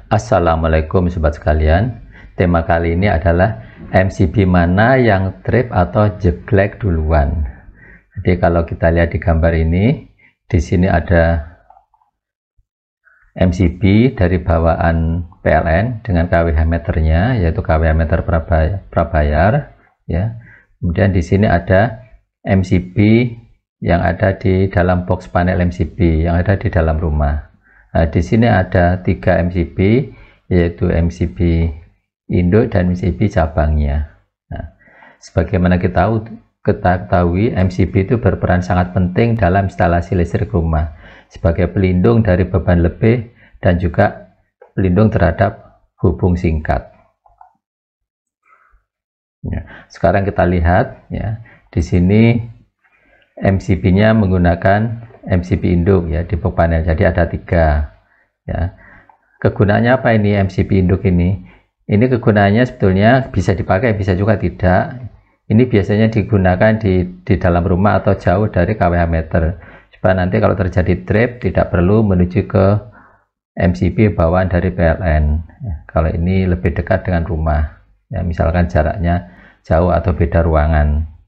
Assalamualaikum sobat sekalian. Tema kali ini adalah MCB mana yang trip atau jeglek duluan. Jadi kalau kita lihat di gambar ini, di sini ada MCB dari bawaan PLN dengan KWH meternya, yaitu KWH meter prabayar ya. Kemudian di sini ada MCB yang ada di dalam box panel MCB yang ada di dalam rumah. Nah, di sini ada 3 MCB, yaitu MCB induk dan MCB cabangnya. Nah, sebagaimana kita ketahui, MCB itu berperan sangat penting dalam instalasi listrik rumah sebagai pelindung dari beban lebih dan juga pelindung terhadap hubung singkat. Ya, sekarang kita lihat ya, di sini MCB-nya menggunakan MCB induk ya di box panel, jadi ada 3 ya. Kegunaannya apa ini MCB induk ini? Ini kegunaannya sebetulnya bisa dipakai, bisa juga tidak. Ini biasanya digunakan di dalam rumah atau jauh dari KWH meter, supaya nanti kalau terjadi trip tidak perlu menuju ke MCB bawaan dari PLN ya. Kalau ini lebih dekat dengan rumah ya, misalkan jaraknya jauh atau beda ruangan.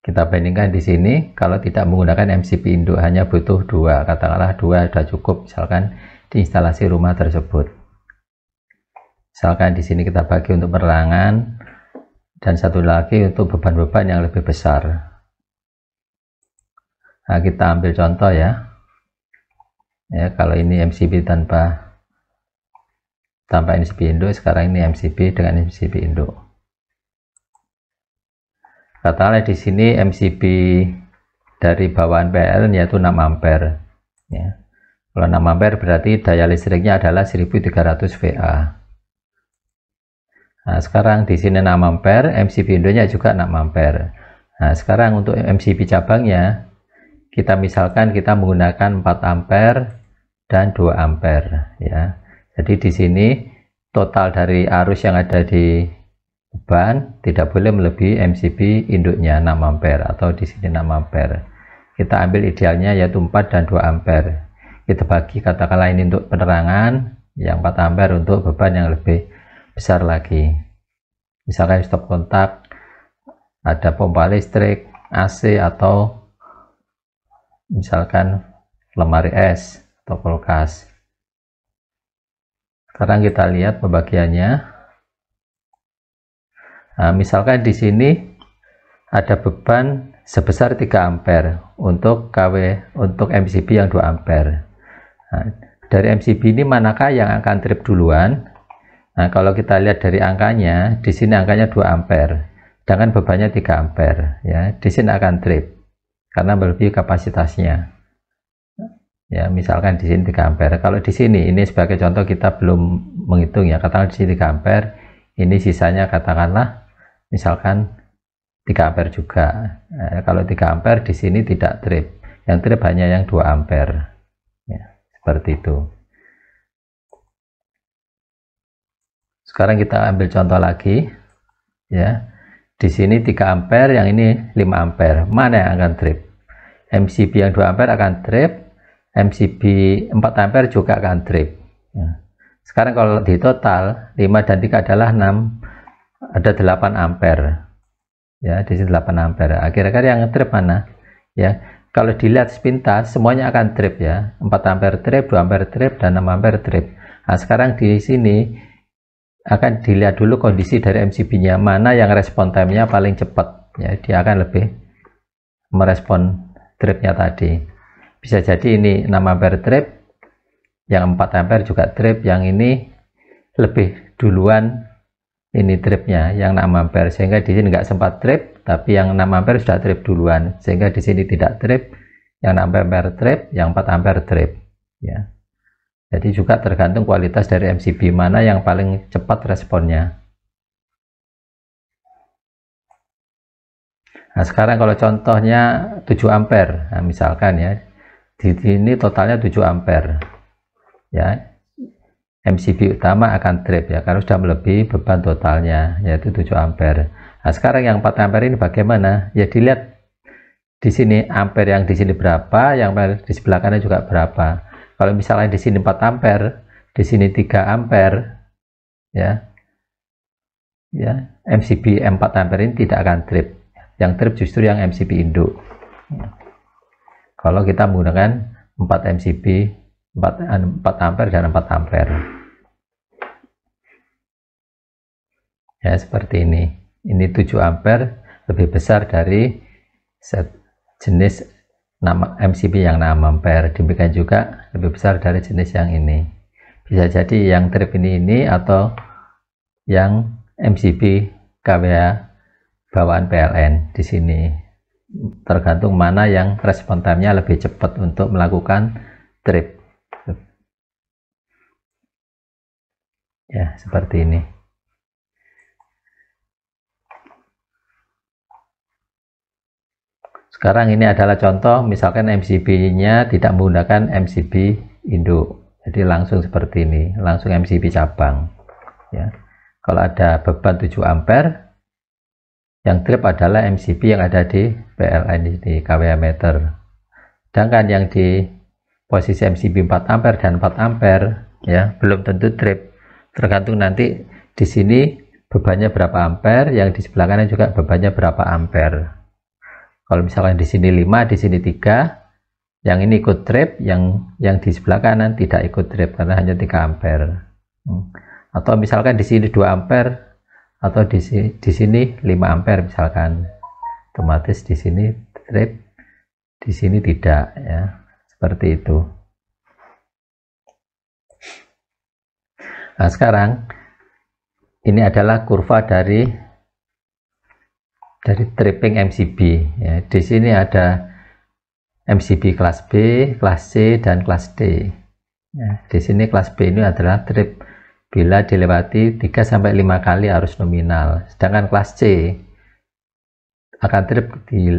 Kita bandingkan di sini, kalau tidak menggunakan MCB induk hanya butuh 2, katakanlah 2 sudah cukup misalkan di instalasi rumah tersebut. Misalkan di sini kita bagi untuk penerangan dan satu lagi untuk beban-beban yang lebih besar. Nah, kita ambil contoh ya. Ya, kalau ini MCB tanpa MCB induk, sekarang ini MCB dengan MCB induk. Katakanlah di sini MCB dari bawaan PLN yaitu 6 ampere ya. Kalau 6 ampere berarti daya listriknya adalah 1300 VA. Nah, sekarang di sini 6 ampere, MCB induknya juga 6 ampere. Nah, sekarang untuk MCB cabangnya kita misalkan kita menggunakan 4 ampere dan 2 ampere ya. Jadi di sini total dari arus yang ada di beban tidak boleh melebihi MCB induknya 6 ampere atau di sini 6 ampere. Kita ambil idealnya yaitu 4 dan 2 ampere. Kita bagi, katakanlah ini untuk penerangan, yang 4 ampere untuk beban yang lebih besar lagi. Misalkan stop kontak, ada pompa listrik, AC, atau misalkan lemari es atau kulkas. Sekarang kita lihat pembagiannya. Nah, misalkan di sini ada beban sebesar 3 ampere untuk MCB yang 2 ampere. Nah, dari MCB ini manakah yang akan trip duluan? Nah, kalau kita lihat dari angkanya, di sini angkanya 2 ampere, sedangkan bebannya 3 ampere ya. Di sini akan trip karena melebihi kapasitasnya. Ya, misalkan di sini 3 ampere. Kalau di sini, ini sebagai contoh kita belum menghitung ya, katakan di sini 3 ampere, ini sisanya katakanlah misalkan 3 ampere juga. Kalau 3 ampere di sini tidak trip, yang trip hanya yang 2 ampere ya, seperti itu. Sekarang kita ambil contoh lagi ya. Di sini 3 ampere, yang ini 5 ampere. Mana yang akan trip? MCB yang 2 ampere akan trip, MCB 4 ampere juga akan trip ya. Sekarang kalau di total 5 dan 3 adalah 6, ada 8 ampere ya, di sini 8 ampere. Kira-kira yang trip mana ya? Kalau dilihat sepintas semuanya akan trip ya, 4 ampere trip, 2 ampere trip, dan 6 ampere trip. Nah, sekarang di sini akan dilihat dulu kondisi dari MCB-nya, mana yang respon time-nya paling cepat ya, dia akan lebih merespon tripnya tadi. Bisa jadi ini 6 ampere trip, yang 4 ampere juga trip, yang ini lebih duluan ini tripnya yang 6 ampere, sehingga di sini nggak sempat trip, tapi yang 6 ampere sudah trip duluan, sehingga di sini tidak trip, yang 6 ampere trip, yang 4 ampere trip ya. Jadi juga tergantung kualitas dari MCB mana yang paling cepat responnya. Nah, sekarang kalau contohnya 7 ampere, nah, misalkan ya, di sini totalnya 7 ampere ya, MCB utama akan trip ya, karena sudah melebihi beban totalnya yaitu 7 ampere. Nah, sekarang yang 4 ampere ini bagaimana? Ya, dilihat di sini ampere yang di sini berapa, yang di sebelah kanan juga berapa. Kalau misalnya di sini 4 ampere, di sini 3 ampere, ya, MCB 4 ampere ini tidak akan trip. Yang trip justru yang MCB induk. Kalau kita menggunakan 4 MCB, 4 ampere dan 4 ampere. Ya, seperti ini. Ini 7 ampere, lebih besar dari jenis MCB yang 6 ampere. Demikian juga lebih besar dari jenis yang ini. Bisa jadi yang trip ini atau yang MCB KWH bawaan PLN di sini. Tergantung mana yang respon time-nya lebih cepat untuk melakukan trip. Ya, seperti ini. Sekarang ini adalah contoh, misalkan MCB-nya tidak menggunakan MCB induk. Jadi langsung seperti ini, langsung MCB cabang. Ya. Kalau ada beban 7 ampere, yang trip adalah MCB yang ada di PLN di kWh meter. Sedangkan yang di posisi MCB 4 ampere dan 4 ampere, ya, belum tentu trip. Tergantung nanti di sini bebannya berapa ampere, yang di sebelah kanan juga bebannya berapa ampere. Kalau misalkan di sini 5, di sini 3, yang ini ikut trip, yang di sebelah kanan tidak ikut trip karena hanya 3 ampere. Atau misalkan di sini 2 ampere atau di sini 5 ampere misalkan, otomatis di sini trip, di sini tidak, ya. Seperti itu. Nah, sekarang ini adalah kurva dari tripping MCB, ya. Di sini ada MCB kelas B, kelas C, dan kelas D. Ya, di sini kelas B ini adalah trip bila dilewati 3-5 kali arus nominal. Sedangkan kelas C akan trip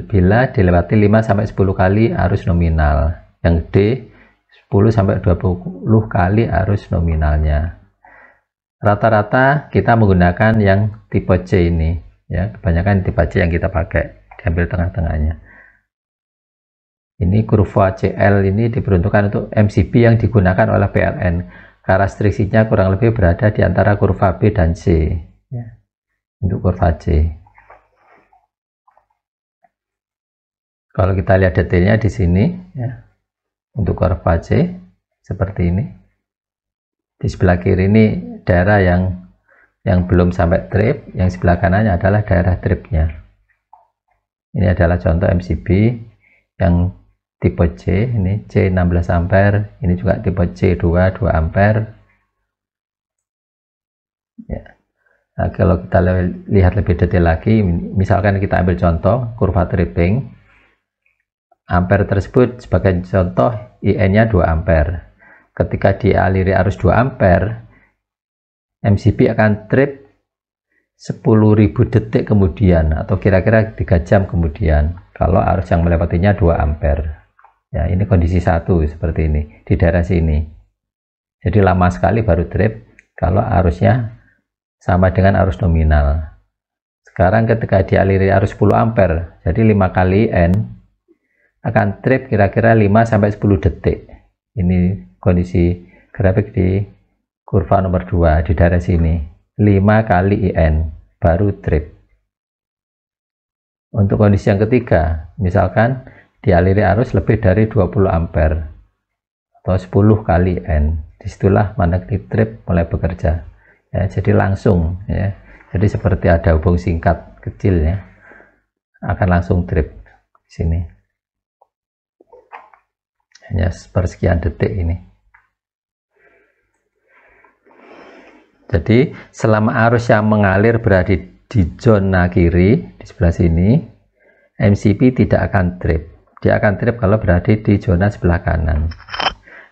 bila dilewati 5-10 kali arus nominal. Yang D 10-20 kali arus nominalnya. Rata-rata kita menggunakan yang tipe C ini, ya. Kebanyakan tipe C yang kita pakai, diambil tengah-tengahnya. Ini kurva CL ini diperuntukkan untuk MCB yang digunakan oleh PLN. Karakteristiknya kurang lebih berada di antara kurva B dan C, ya. Untuk kurva C. Kalau kita lihat detailnya di sini, ya. Untuk kurva C seperti ini. Di sebelah kiri ini daerah yang belum sampai trip, yang sebelah kanannya adalah daerah tripnya. Ini adalah contoh MCB yang tipe C, ini C 16 ampere, ini juga tipe C 2 ampere. Ya. Nah, kalau kita lihat lebih detail lagi, misalkan kita ambil contoh kurva tripping, ampere tersebut sebagai contoh IN-nya 2 ampere. Ketika dialiri arus 2 ampere, MCB akan trip 10.000 detik kemudian atau kira-kira 3 jam kemudian kalau arus yang melewatinya 2 ampere. Ya, ini kondisi 1 seperti ini di daerah sini. Jadi lama sekali baru trip kalau arusnya sama dengan arus nominal. Sekarang ketika dialiri arus 10 ampere, jadi 5 kali N akan trip kira-kira 5-10 detik. Ini kondisi grafik di kurva nomor 2 di daerah sini. 5 kali IN baru trip. Untuk kondisi yang ketiga, misalkan dialiri arus lebih dari 20 ampere atau 10 kali N, disitulah magnetic trip mulai bekerja, ya. Jadi langsung, ya. Jadi seperti ada hubung singkat kecil, ya, akan langsung trip di sini. Hanya sepersekian detik ini. Jadi selama arus yang mengalir berada di zona kiri di sebelah sini, MCB tidak akan trip. Dia akan trip kalau berada di zona sebelah kanan.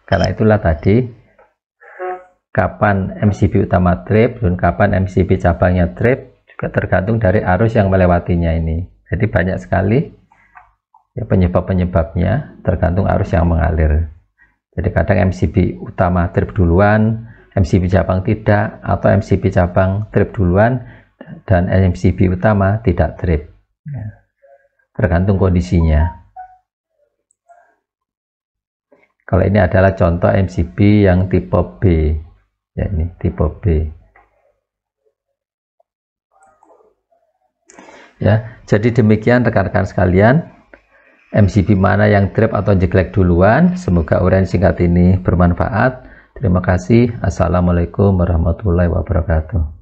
Karena itulah tadi kapan MCB utama trip dan kapan MCB cabangnya trip juga tergantung dari arus yang melewatinya ini. Jadi banyak sekali, ya, penyebab-penyebabnya tergantung arus yang mengalir. Jadi kadang MCB utama trip duluan, MCB cabang tidak, atau MCB cabang trip duluan dan MCB utama tidak trip, ya. Tergantung kondisinya. Kalau ini adalah contoh MCB yang tipe B, ya ini tipe B. Ya, jadi demikian rekan-rekan sekalian, MCB mana yang drip atau jeglek duluan. Semoga uraian singkat ini bermanfaat. Terima kasih. Assalamualaikum warahmatullahi wabarakatuh.